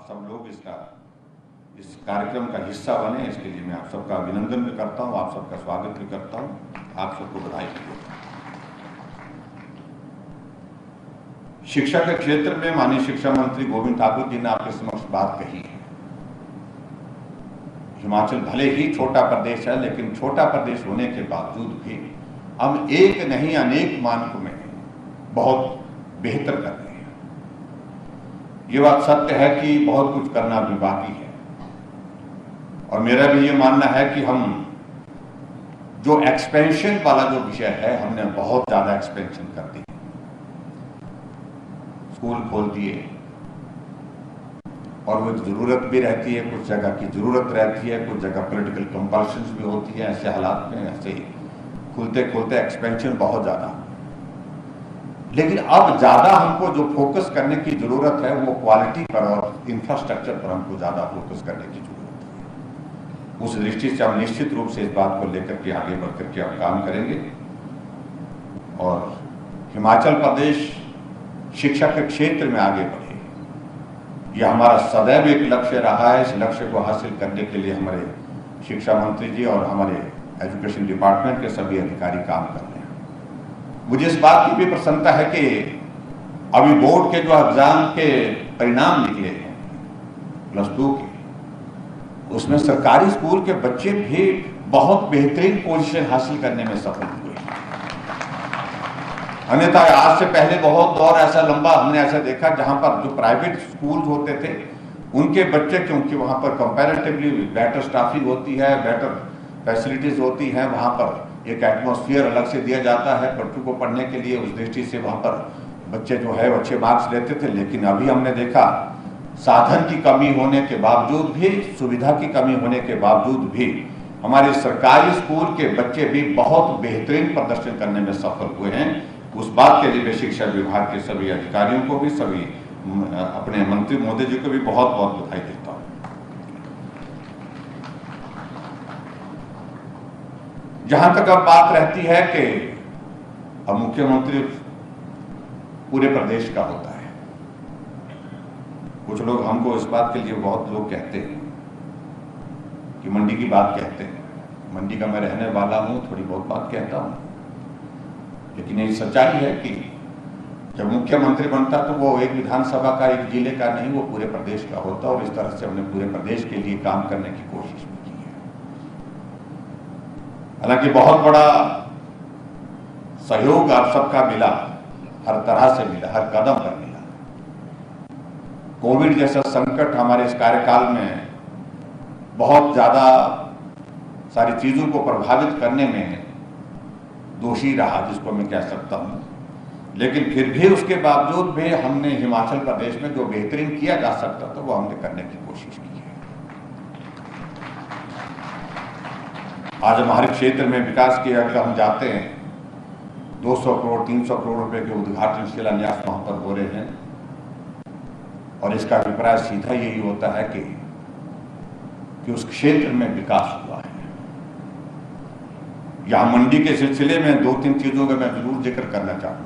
सब लोग इस कार्यक्रम का हिस्सा बने, इसके लिए मैं आप सबका अभिनंदन भी करता हूं, आप सबका स्वागत भी करता हूं, आप सबको बधाई भी देता हूं। शिक्षा के क्षेत्र में माननीय शिक्षा मंत्री गोविंद ठाकुर जी ने आपके समक्ष बात कही है। हिमाचल भले ही छोटा प्रदेश है, लेकिन छोटा प्रदेश होने के बावजूद भी हम एक नहीं अनेक मानकों में बहुत बेहतर कर रहे हैं। ये बात सत्य है कि बहुत कुछ करना भी बाकी है, और मेरा भी ये मानना है कि हम जो एक्सपेंशन वाला जो विषय है, हमने बहुत ज्यादा एक्सपेंशन कर दी। स्कूल खोल दिए, और वो जरूरत भी रहती है, कुछ जगह की जरूरत रहती है, कुछ जगह पॉलिटिकल कंपल्शंस भी होती है। ऐसे हालात में ऐसे ही खुलते खुलते एक्सपेंशन बहुत ज्यादा। लेकिन अब ज्यादा हमको जो फोकस करने की जरूरत है वो क्वालिटी पर और इंफ्रास्ट्रक्चर पर हमको ज्यादा फोकस करने की जरूरत है। उस दृष्टि से हम निश्चित रूप से इस बात को लेकर के आगे बढ़कर के हम काम करेंगे, और हिमाचल प्रदेश शिक्षा के क्षेत्र में आगे बढ़े, यह हमारा सदैव एक लक्ष्य रहा है। इस लक्ष्य को हासिल करने के लिए हमारे शिक्षा मंत्री जी और हमारे एजुकेशन डिपार्टमेंट के सभी अधिकारी काम कर रहे हैं। मुझे इस बात की भी प्रसन्नता है कि अभी बोर्ड के जो एग्जाम के परिणाम निकले हैं +2 के, उसमें सरकारी स्कूल के बच्चे भी बहुत बेहतरीन पोजीशन हासिल करने में सफल हुए। अन्यथा आज से पहले बहुत दौर ऐसा लंबा हमने ऐसा देखा जहां पर जो प्राइवेट स्कूल होते थे उनके बच्चे, क्योंकि वहां पर कंपैरेटिवली बेटर स्टाफिंग होती है, बेटर फैसिलिटीज होती हैं, वहां पर एक एटमॉस्फेयर अलग से दिया जाता है बच्चों को पढ़ने के लिए। उस दृष्टि से वहां पर बच्चे जो है अच्छे मार्क्स लेते थे। लेकिन अभी हमने देखा साधन की कमी होने के बावजूद भी, सुविधा की कमी होने के बावजूद भी हमारे सरकारी स्कूल के बच्चे भी बहुत बेहतरीन प्रदर्शन करने में सफल हुए हैं। उस बात के लिए मैं शिक्षा विभाग के सभी अधिकारियों को भी, सभी अपने मंत्री महोदय जी को भी बहुत बहुत बधाई देता हूं। जहां तक अब बात रहती है कि अब मुख्यमंत्री पूरे प्रदेश का होता है, कुछ लोग हमको इस बात के लिए, बहुत लोग कहते हैं कि मंडी की बात कहते हैं। मंडी का मैं रहने वाला हूं, थोड़ी बहुत बात कहता हूं, लेकिन ये सच्चाई है कि जब मुख्यमंत्री बनता तो वो एक विधानसभा का, एक जिले का नहीं, वो पूरे प्रदेश का होता। और इस तरह से हमने पूरे प्रदेश के लिए काम करने की कोशिश भी की है। हालांकि बहुत बड़ा सहयोग आप सबका मिला, हर तरह से मिला, हर कदम पर मिला। कोविड जैसा संकट हमारे इस कार्यकाल में बहुत ज्यादा सारी चीजों को प्रभावित करने में दोषी रहा, जिसको मैं कह सकता हूं। लेकिन फिर भी उसके बावजूद भी हमने हिमाचल प्रदेश में जो बेहतरीन किया जा सकता था वो हमने करने की कोशिश की है। आज हमारे क्षेत्र में विकास के अगर हम जाते हैं, 200 करोड़ 300 करोड़ रुपए के उद्घाटन शिलान्यास वहां पर हो रहे हैं, और इसका अभिप्राय सीधा यही होता है कि उस क्षेत्र में विकास हुआ है। यहां मंडी के सिलसिले में 2-3 चीजों का मैं जरूर जिक्र करना चाहूंगा।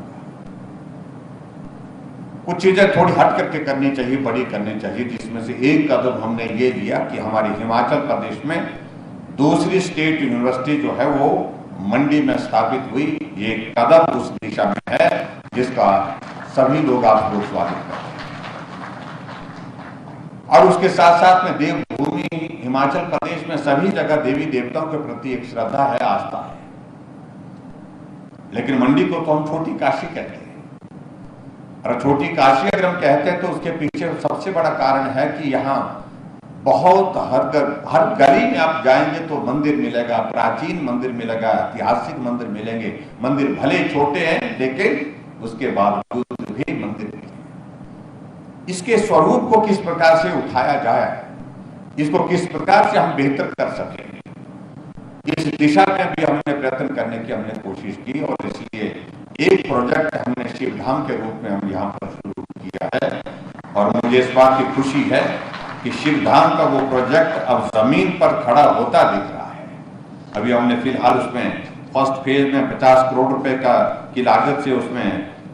कुछ चीजें थोड़ी हट करके करनी चाहिए, बड़ी करनी चाहिए, जिसमें से एक कदम हमने ये लिया कि हमारे हिमाचल प्रदेश में दूसरी स्टेट यूनिवर्सिटी जो है वो मंडी में स्थापित हुई। ये कदम उस दिशा में है जिसका सभी लोग आप लोग स्वागत करते हैं। और उसके साथ साथ में देवभूमि हिमाचल प्रदेश में सभी जगह देवी देवताओं के प्रति एक श्रद्धा है, आस्था है। लेकिन मंडी को तो हम छोटी काशी कहते हैं। और छोटी काशी अगर हम कहते हैं तो उसके पीछे सबसे बड़ा कारण है कि यहाँ बहुत हर गली में आप जाएंगे तो मंदिर मिलेगा, प्राचीन मंदिर मिलेगा, ऐतिहासिक मंदिर मिलेंगे। मंदिर भले छोटे हैं लेकिन उसके बावजूद भी मंदिर मिलेंगे। इसके स्वरूप को किस प्रकार से उठाया जाए, इसको किस प्रकार से हम बेहतर कर सकें, इस दिशा में भी हमने प्रयत्न करने की हमने कोशिश की। और इसलिए एक प्रोजेक्ट हमने शिवधाम के रूप में हम यहाँ पर शुरू किया है, और मुझे इस बात की खुशी है कि शिवधाम का वो प्रोजेक्ट अब जमीन पर खड़ा होता दिख रहा है। अभी हमने फिलहाल उसमें फर्स्ट फेज में 50 करोड़ रुपए की लागत से उसमें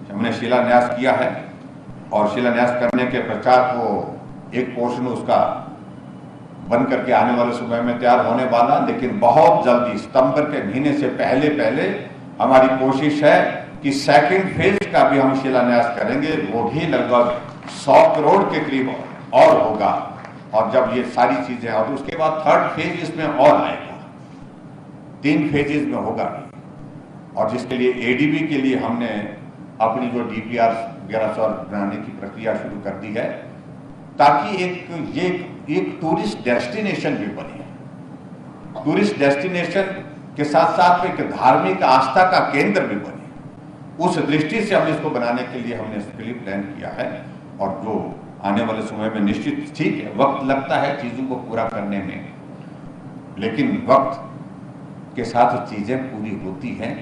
हमने शिलान्यास किया है, और शिलान्यास करने के पश्चात वो एक पोर्शन उसका बन करके आने वाले समय में तैयार होने वाला, लेकिन बहुत जल्दी सितंबर के महीने से पहले पहले हमारी कोशिश है कि सेकंड फेज का भी हम शिलान्यास करेंगे। वो भी लगभग 100 करोड़ के करीब और होगा। और जब ये सारी चीजें, और उसके बाद थर्ड फेज इसमें और आएगा, 3 फेजेज में होगा। और जिसके लिए एडीबी के लिए हमने अपनी जो डीपीआर 1100 बनाने की प्रक्रिया शुरू कर दी है, ताकि एक टूरिस्ट डेस्टिनेशन भी बने। टूरिस्ट डेस्टिनेशन के साथ साथ एक धार्मिक आस्था का केंद्र भी बने। उस दृष्टि से हमने इसको बनाने के लिए हमने इसके लिए प्लान किया है। और जो आने वाले समय में निश्चित, ठीक है, वक्त लगता है चीजों को पूरा करने में, लेकिन वक्त के साथ चीजें पूरी होती हैं।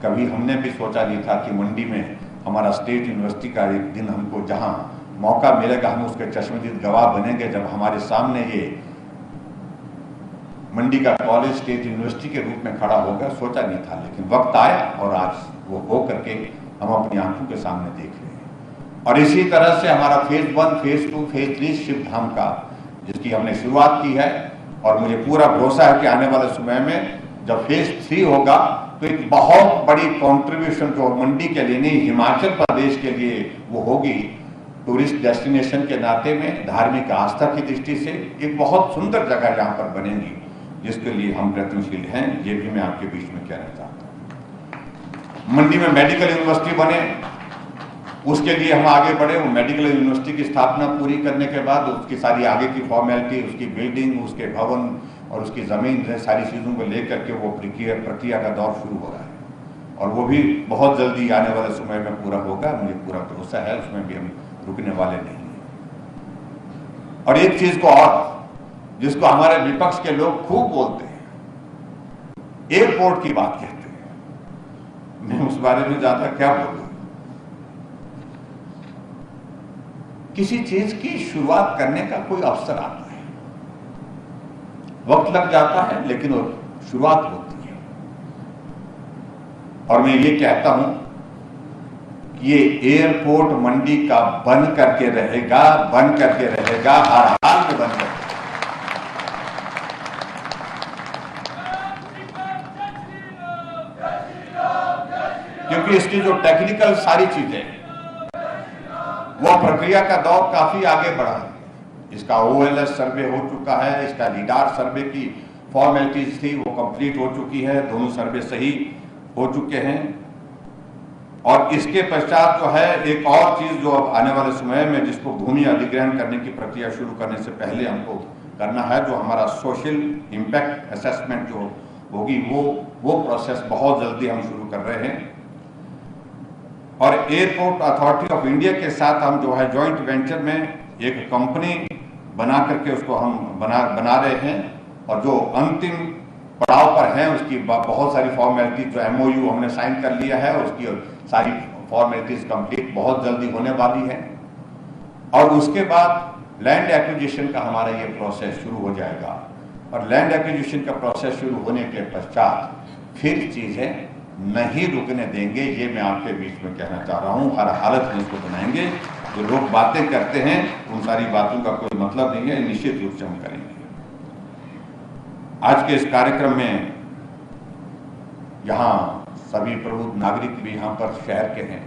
कभी हमने भी सोचा नहीं था कि मंडी में हमारा स्टेट यूनिवर्सिटी का एक दिन हमको जहां मौका मिलेगा, हम उसके चश्मदीद गवाह बनेंगे जब हमारे सामने ये मंडी का कॉलेज स्टेट यूनिवर्सिटी के रूप में खड़ा होगा। सोचा नहीं था, लेकिन वक्त आया और आज वो हो करके हम अपनी आंखों के सामने देख रहे हैं। और इसी तरह से हमारा फेज 1, फेज 2, फेज 3 शिव धाम का, जिसकी हमने शुरुआत की है, और मुझे पूरा भरोसा है कि आने वाले समय में जब फेज 3 होगा तो एक बहुत बड़ी कॉन्ट्रीब्यूशन जो मंडी के लिए नहीं, हिमाचल प्रदेश के लिए वो होगी। टूरिस्ट डेस्टिनेशन के नाते में, धार्मिक आस्था की दृष्टि से एक बहुत सुंदर जगह जहां पर बनेगी, जिसके लिए हम प्रयत्नशील हैं। ये भी मैं आपके बीच में कहना चाहता हूं। मंडी में मेडिकल यूनिवर्सिटी बने, उसके लिए हम आगे बढ़े। वो मेडिकल यूनिवर्सिटी की स्थापना पूरी करने के बाद उसकी सारी आगे की फॉर्मेलिटी, उसकी बिल्डिंग, उसके भवन और उसकी जमीन, सारी चीजों को लेकर के वो प्रक्रिया का दौर शुरू हो रहा है। और वो भी बहुत जल्दी आने वाले समय में पूरा होगा। मुझे पूरा भरोसा है, उसमें भी हम रुकने वाले नहीं हैं। और एक चीज को और, जिसको हमारे विपक्ष के लोग खूब बोलते हैं, एयरपोर्ट की बात कहते हैं। मैं उस बारे में ज्यादा क्या बोलूं। किसी चीज की शुरुआत करने का कोई अवसर आता है, वक्त लग जाता है, लेकिन वो शुरुआत होती है। और मैं ये कहता हूं कि ये एयरपोर्ट मंडी का बन करके रहेगा, बन करके रहेगा, हर हाल में बन करके। क्योंकि इसकी जो टेक्निकल सारी चीजें, वो प्रक्रिया का दौर काफी आगे बढ़ा है। इसका OLS सर्वे हो चुका है, इसका लीडार सर्वे की फॉर्मेलिटीज थी वो कंप्लीट हो चुकी है, दोनों सर्वे सही हो चुके हैं। और इसके पश्चात जो है एक और चीज जो अब आने वाले समय में, जिसको भूमि अधिग्रहण करने की प्रक्रिया शुरू करने से पहले हमको करना है, जो हमारा सोशल इंपैक्ट असेसमेंट जो होगी, वो प्रोसेस बहुत जल्दी हम शुरू कर रहे हैं। और एयरपोर्ट अथॉरिटी ऑफ इंडिया के साथ हम जो है जॉइंट वेंचर में एक कंपनी बना करके उसको हम बना रहे हैं। और जो अंतिम पड़ाव पर है, उसकी बहुत सारी फॉर्मेलिटी, जो MOU हमने साइन कर लिया है, उसकी सारी फॉर्मेलिटीज कंप्लीट बहुत जल्दी होने वाली है। और उसके बाद लैंड एक्विजिशन का हमारा ये प्रोसेस शुरू हो जाएगा। और लैंड एक्विजिशन का प्रोसेस शुरू होने के पश्चात फिर चीजें नहीं रुकने देंगे। ये मैं आपके बीच में कहना चाह रहा हूं। हर हालत में इसको बनाएंगे। जो लोग बातें करते हैं, उन सारी बातों का कोई मतलब नहीं है, निश्चित रूप से हम करेंगे। आज के इस कार्यक्रम में यहाँ सभी प्रबुद्ध नागरिक भी यहाँ पर शहर के हैं,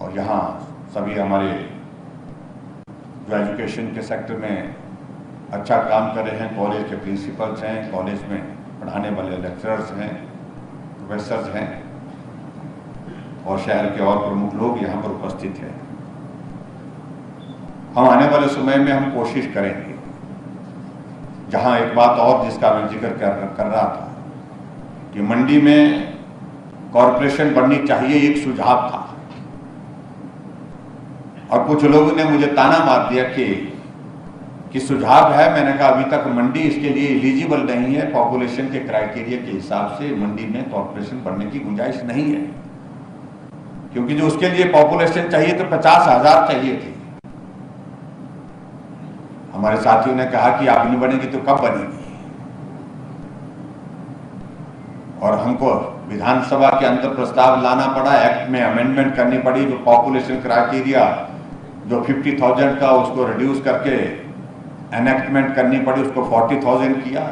और यहाँ सभी हमारे जो एजुकेशन के सेक्टर में अच्छा काम कर रहे हैं, कॉलेज के प्रिंसिपल्स हैं, कॉलेज में पढ़ाने वाले लेक्चरर्स हैं, प्रोफेसर्स हैं, और शहर के और प्रमुख लोग यहाँ पर उपस्थित हैं। हम आने वाले समय में हम कोशिश करेंगे, जहां एक बात और जिसका मैं जिक्र कर रहा था कि मंडी में कॉरपोरेशन बननी चाहिए, एक सुझाव था। और कुछ लोगों ने मुझे ताना मार दिया कि सुझाव है। मैंने कहा अभी तक मंडी इसके लिए एलिजिबल नहीं है, पॉपुलेशन के क्राइटेरिया के हिसाब से मंडी में कॉरपोरेशन बनने की गुंजाइश नहीं है। क्योंकि जो उसके लिए पॉपुलेशन चाहिए तो 50,000 चाहिए थी। हमारे साथियों ने कहा कि आप नहीं बनेगी तो कब बनेगी। और हमको विधानसभा के अंदर प्रस्ताव लाना पड़ा, एक्ट में अमेंडमेंट करनी पड़ी, जो पॉपुलेशन क्राइटेरिया जो 50,000 का उसको रिड्यूस करके एनेक्टमेंट करनी पड़ी, उसको 40,000 किया।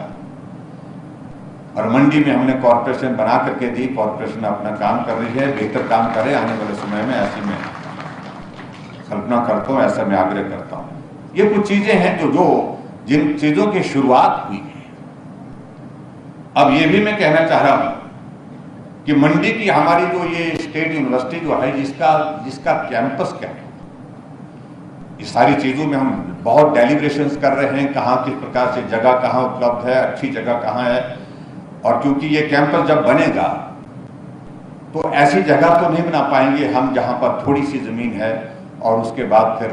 और मंडी में हमने कॉरपोरेशन बना करके दी। कॉरपोरेशन अपना काम कर रही है, बेहतर काम करे आने वाले समय में, ऐसी मैं कल्पना करता हूँ, ऐसा मैं आग्रह करता हूँ। ये कुछ चीजें हैं जो जिन चीजों की शुरुआत हुई है। अब ये भी मैं कहना चाह रहा हूं कि मंडी की हमारी जो ये स्टेट यूनिवर्सिटी जो है, जिसका कैंपस क्या है, इस सारी चीजों में हम बहुत डेलिब्रेशंस कर रहे हैं, कहाँ किस प्रकार से जगह कहाँ उपलब्ध है, अच्छी जगह कहाँ है। और क्योंकि ये कैंपस जब बनेगा तो ऐसी जगह तो नहीं बना पाएंगे हम जहां पर थोड़ी सी जमीन है और उसके बाद फिर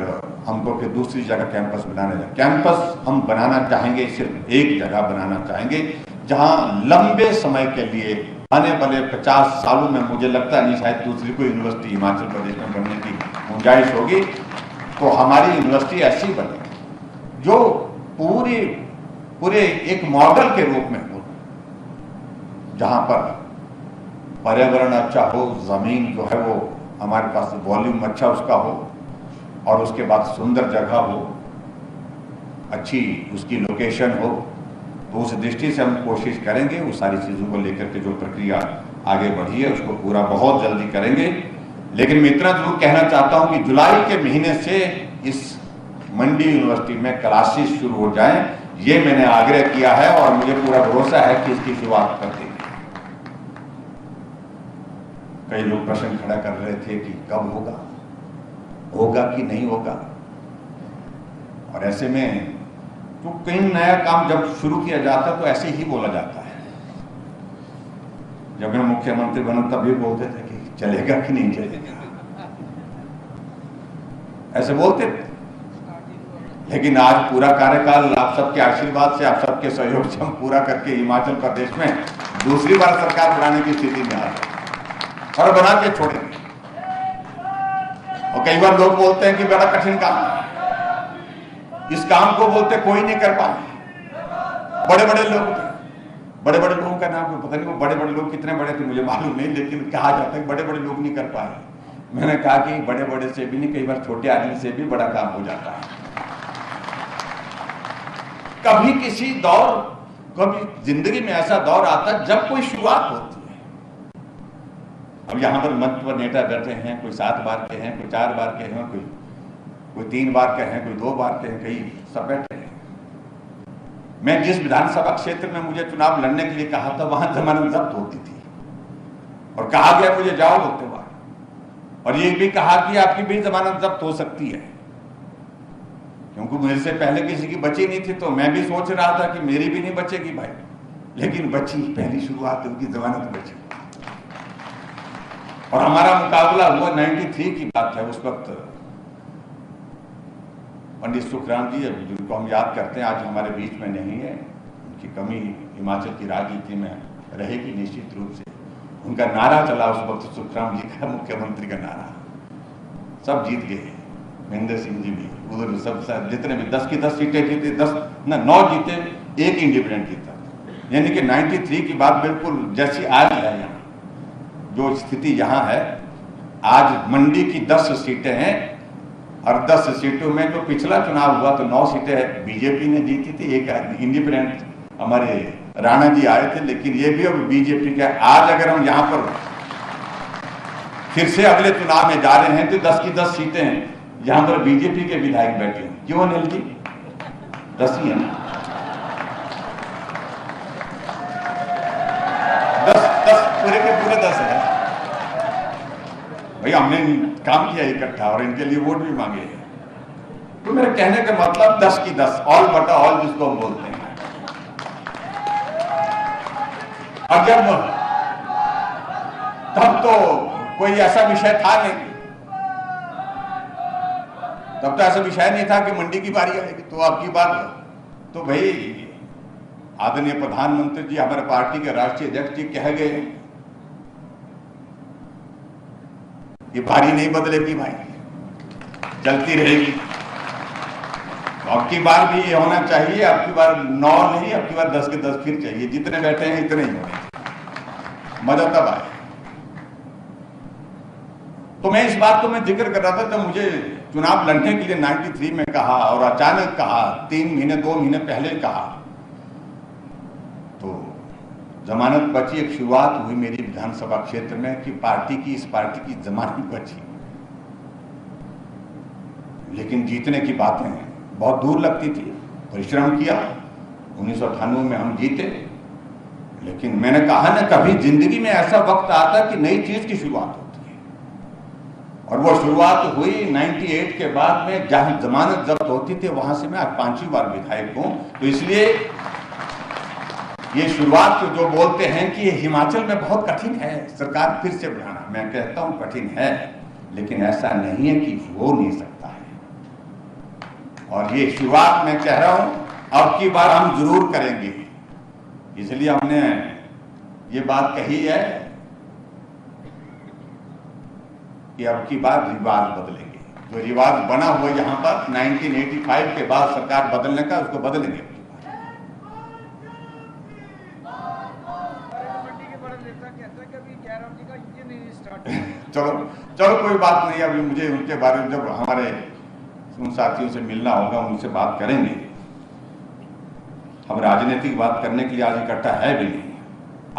हमको फिर दूसरी जगह कैंपस बनाना है। कैंपस हम बनाना चाहेंगे, सिर्फ एक जगह बनाना चाहेंगे जहां लंबे समय के लिए आने वाले 50 सालों में, मुझे लगता नहीं शायद दूसरी कोई यूनिवर्सिटी हिमाचल प्रदेश में बनने की गुंजाइश होगी। तो हमारी यूनिवर्सिटी ऐसी बने जो पूरे एक मॉडल के रूप में हो, जहां पर पर्यावरण अच्छा हो, जमीन जो है वो हमारे पास वॉल्यूम अच्छा उसका हो, और उसके बाद सुंदर जगह हो, अच्छी उसकी लोकेशन हो। तो उस दृष्टि से हम कोशिश करेंगे, उस सारी चीजों को लेकर के जो प्रक्रिया आगे बढ़ी है उसको पूरा बहुत जल्दी करेंगे। लेकिन मैं इतना जरूर कहना चाहता हूं कि जुलाई के महीने से इस मंडी यूनिवर्सिटी में क्लासेस शुरू हो जाएं, ये मैंने आग्रह किया है और मुझे पूरा भरोसा है कि इसकी शुरुआत कर देंगे। कई लोग प्रश्न खड़ा कर रहे थे कि कब होगा कि नहीं होगा। और ऐसे में तो कहीं नया काम जब शुरू किया जाता है तो ऐसे ही बोला जाता है। जब मैं मुख्यमंत्री बना तब भी बोलते थे कि चलेगा कि नहीं चलेगा, ऐसे बोलते थे। लेकिन आज पूरा कार्यकाल आप सबके आशीर्वाद से, आप सबके सहयोग से हम पूरा करके हिमाचल प्रदेश में दूसरी बार सरकार बनाने की स्थिति में आ रहे और बना के छोड़ेंगे। और कई बार लोग बोलते हैं कि बड़ा कठिन काम है, इस काम को बोलते कोई नहीं कर पाए। बड़े बड़े लोगों का नाम पता नहीं, वो बड़े बड़े लोग कितने बड़े थे मुझे मालूम नहीं, लेकिन कहा जाता है बड़े बड़े लोग नहीं कर पाए। मैंने कहा कि बड़े बड़े से भी नहीं, कई बार छोटे आदमी से भी बड़ा काम हो जाता है। कभी किसी दौर, कभी जिंदगी में ऐसा दौर आता है जब कोई शुरुआत होती है। अब यहां पर मंच पर नेता बैठे हैं, कोई 7 बार के हैं, कोई 4 बार के हैं, कोई 3 बार के हैं, कोई 2 बार के हैं, कई सब बैठे हैं। मैं जिस विधानसभा क्षेत्र में मुझे चुनाव लड़ने के लिए कहा था वहां जमानत जब्त होती थी और कहा गया मुझे जाओ होते बार, और ये भी कहा कि आपकी भी जमानत जब्त हो सकती है, क्योंकि मेरे से पहले किसी की बची नहीं थी। तो मैं भी सोच रहा था कि मेरी भी नहीं बचेगी भाई, लेकिन बची, पहली शुरुआत उनकी जमानत बची। और हमारा मुकाबला हुआ 93 की बात है। उस वक्त पंडित सुखराम जी, जिनको हम याद करते हैं, आज हमारे बीच में नहीं है। उनकी कमी हिमाचल की राजनीति में रहेगी निश्चित रूप से। उनका नारा चला उस वक्त, सुखराम जी का मुख्यमंत्री का नारा, सब जीत गए। महेंद्र सिंह जी भी उधर, सब जितने भी 10 की 10 सीटें जीते, 9 जीते, 1 इंडिपेंडेंट जीता। यानी कि 93 की बात बिल्कुल जैसी आज है। यहाँ जो स्थिति यहाँ है आज, मंडी की 10 सीटें हैं और 10 सीटों में जो पिछला चुनाव हुआ तो 9 सीटें बीजेपी ने जीती थी, 1 इंडिपेंडेंट हमारे राणा जी आए थे, लेकिन ये भी अब बीजेपी का। आज अगर हम यहाँ पर फिर से अगले चुनाव में जा रहे हैं तो 10 की 10 सीटें हैं, यहाँ पर बीजेपी के विधायक बैठे हैं। क्यों अनिल जी? 10 ही है ना, 10 पूरे के पूरे 10 है भाई। हमने काम किया इकट्ठा और इनके लिए वोट भी मांगे हैं। तो मेरे कहने का मतलब 10 की 10, ऑल बटा ऑल जिसको हम बोलते हैं। और जब तब तो कोई ऐसा विषय था नहीं, तब तो ऐसा विषय नहीं था कि मंडी की बारी आएगी। तो आपकी बात तो भाई आदरणीय प्रधानमंत्री जी, हमारे पार्टी के राष्ट्रीय अध्यक्ष जी कह गए ये बारी नहीं बदलेगी भाई, चलती रहेगी। तो अब की बार भी ये होना चाहिए, अब की बार 9 नहीं, अब की बार 10 के 10 फिर चाहिए। जितने बैठे हैं इतने ही होने, मजा तब आए। तो मैं इस बात को मैं जिक्र कर रहा था, तो मुझे चुनाव लड़ने के लिए 93 में कहा और अचानक कहा, 3 महीने 2 महीने पहले कहा, तो जमानत बची। एक शुरुआत हुई मेरी विधानसभा क्षेत्र में कि इस पार्टी की जमानत बची, लेकिन जीतने की बातें बहुत दूर लगती थी। परिश्रम किया, 1998 में हम जीते, लेकिन मैंने कहा ना, कभी जिंदगी में ऐसा वक्त आता कि नई चीज की शुरुआत होती है, और वो शुरुआत हुई 98 के बाद में। जहां जमानत जब्त होती थी वहां से मैं आज 5वीं बार विधायक हूं। तो इसलिए ये शुरुआत जो बोलते हैं कि ये हिमाचल में बहुत कठिन है सरकार फिर से बनाना, मैं कहता हूं कठिन है, लेकिन ऐसा नहीं है कि हो नहीं सकता है। और ये शुरुआत मैं कह रहा हूं, अब की बार हम जरूर करेंगे। इसलिए हमने ये बात कही है कि अब की बार रिवाज बदलेंगे। जो रिवाज बना हुआ यहां पर 1985 के बाद सरकार बदलने का, उसको बदलेंगे। चलो कोई बात नहीं। अभी मुझे उनके बारे में जब हमारे उन साथियों से मिलना होगा, उनसे बात करेंगे। हम राजनीतिक बात करने के लिए आज इकट्ठा है भी नहीं।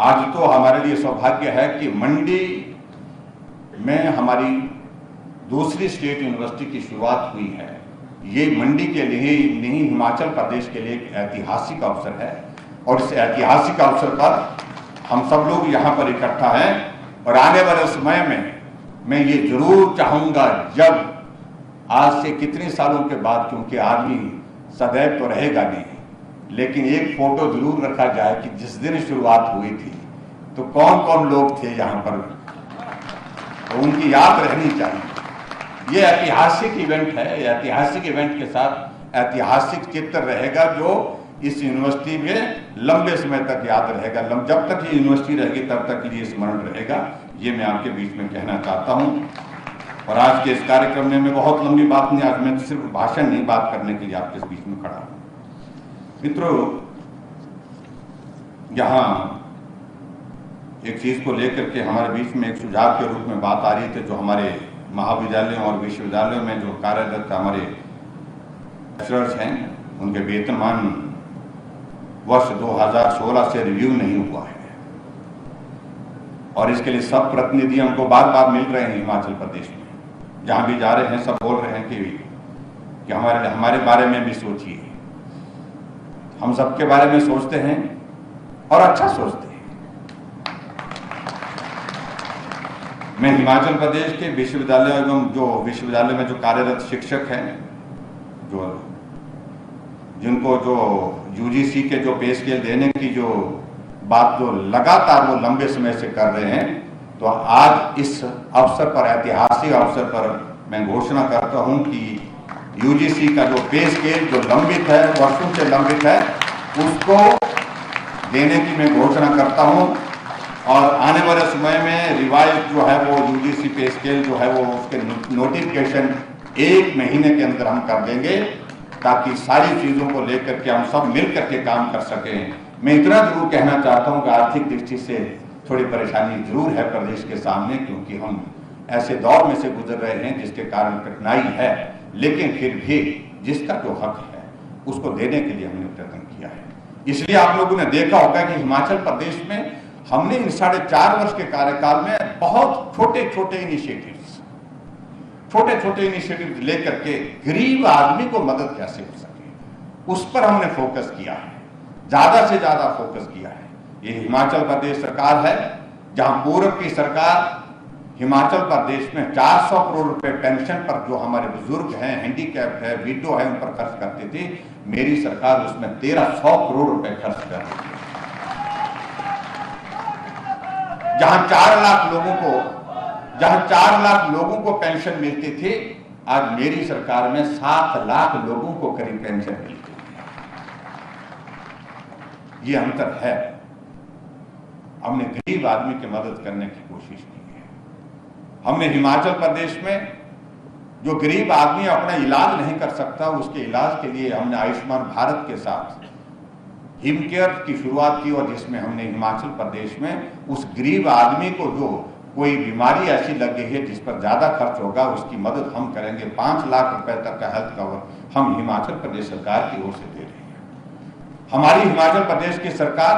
आज तो हमारे लिए सौभाग्य है कि मंडी में हमारी दूसरी स्टेट यूनिवर्सिटी की शुरुआत हुई है। ये मंडी के लिए नहीं, हिमाचल प्रदेश के लिए एक ऐतिहासिक अवसर है, और इस ऐतिहासिक अवसर पर हम सब लोग यहाँ पर इकट्ठा हैं। और आने वाले समय में मैं ये जरूर चाहूंगा, जब आज से कितने सालों के बाद, क्योंकि आदमी सदैव तो रहेगा नहीं, लेकिन एक फोटो जरूर रखा जाए कि जिस दिन शुरुआत हुई थी तो कौन कौन लोग थे यहाँ पर, तो उनकी याद रहनी चाहिए। ये ऐतिहासिक इवेंट है। ऐतिहासिक इवेंट के साथ ऐतिहासिक चित्र रहेगा जो इस यूनिवर्सिटी में लंबे समय तक याद रहेगा। जब तक ये यूनिवर्सिटी रहेगी तब तक ये स्मरण रहेगा। ये मैं आपके बीच में कहना चाहता हूँ। और आज के इस कार्यक्रम में मैं बहुत लंबी बात नहीं, आज मैं सिर्फ भाषण नहीं, बात करने के लिए आपके बीच में खड़ा हूँ। मित्रों, यहाँ एक चीज को लेकर के हमारे बीच में एक सुझाव के रूप में बात आ रही थी, जो हमारे महाविद्यालयों और विश्वविद्यालयों में जो कार्यरत हमारे लेक्चरर्स हैं, उनके वेतनमान वर्ष 2016 से रिव्यू नहीं हुआ है। और इसके लिए सब प्रतिनिधि हमको बार बार मिल रहे हैं हिमाचल प्रदेश में, जहां भी जा रहे हैं सब बोल रहे हैं कि हमारे बारे में भी सोचिए। हम सबके बारे में सोचते हैं और अच्छा सोचते हैं। मैं हिमाचल प्रदेश के विश्वविद्यालय एवं जो विश्वविद्यालय में जो कार्यरत शिक्षक हैं, जिनको जो यूजीसी के जो पे स्केल देने की जो बात जो लगातार वो लंबे समय से कर रहे हैं, तो आज इस अवसर पर, ऐतिहासिक अवसर पर मैं घोषणा करता हूं कि यूजीसी का जो पे स्केल जो लंबित है, वर्षों से लंबित है, उसको देने की मैं घोषणा करता हूं। और आने वाले समय में रिवाइज जो है वो यूजीसी पे स्केल जो है वो उसके नोटिफिकेशन 1 महीने के अंदर हम कर देंगे, ताकि सारी चीजों को लेकर के हम सब मिल करके काम कर सकें। मैं इतना जरूर कहना चाहता हूं कि आर्थिक दृष्टि से थोड़ी परेशानी जरूर है प्रदेश के सामने, क्योंकि हम ऐसे दौर में से गुजर रहे हैं जिसके कारण कठिनाई है, लेकिन फिर भी जिसका जो हक है उसको देने के लिए हमने प्रयत्न किया है। इसलिए आप लोगों ने देखा होगा कि हिमाचल प्रदेश में हमने इन 4.5 वर्ष के कार्यकाल में बहुत छोटे छोटे इनिशिएटिव्स लेकर के गरीब आदमी को मदद कैसे हो सके, उस पर हमने फोकस किया है, ज्यादा से ज्यादा फोकस किया है। ये हिमाचल प्रदेश सरकार है, जहां पूर्व की सरकार हिमाचल प्रदेश में 400 करोड़ रुपए पेंशन पर, जो हमारे बुजुर्ग हैं, हैंडीकैप है, विडो है, उन पर खर्च करती थी, मेरी सरकार उसमें 1300 करोड़ रुपए खर्च कर रही है। जहां 4 लाख लोगों को पेंशन मिलती थी, आज मेरी सरकार में 7 लाख लोगों को करीब पेंशन मिलती है। ये अंतर है। हमने गरीब आदमी की मदद करने की कोशिश की है। हमने हिमाचल प्रदेश में जो गरीब आदमी अपना इलाज नहीं कर सकता, उसके इलाज के लिए हमने आयुष्मान भारत के साथ हिम केयर की शुरुआत की, और जिसमें हमने हिमाचल प्रदेश में उस गरीब आदमी को जो कोई बीमारी ऐसी लग गई है जिस पर ज्यादा खर्च होगा, उसकी मदद हम करेंगे। 5 लाख रुपए तक का हेल्थ कवर हम हिमाचल प्रदेश सरकार की ओर से दे रहे हैं। हमारी हिमाचल प्रदेश की सरकार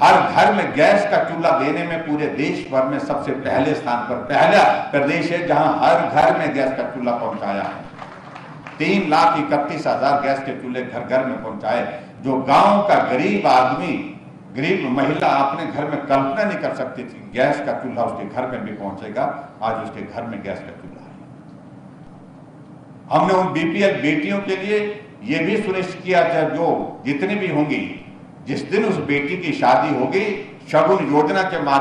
हर घर में गैस का चूल्हा देने में पूरे देश भर में सबसे पहले स्थान पर, पहला प्रदेश है जहां हर घर में गैस का चूल्हा पहुंचाया है। 3,31,000 गैस के चूल्हे घर घर में पहुंचाए। जो गांव का गरीब आदमी, गरीब महिला अपने घर में कल्पना नहीं कर सकती थी, गैस का चूल्हा उसके घर में भी पहुंचेगा। आज उसके घर में गैस का चूल्हा है। हमने उन बीपीएल बेटियों के लिए यह भी सुनिश्चित किया था, जो जितनी भी होंगी, जिस दिन उस बेटी की शादी होगी, शगुन योजना के माध्यम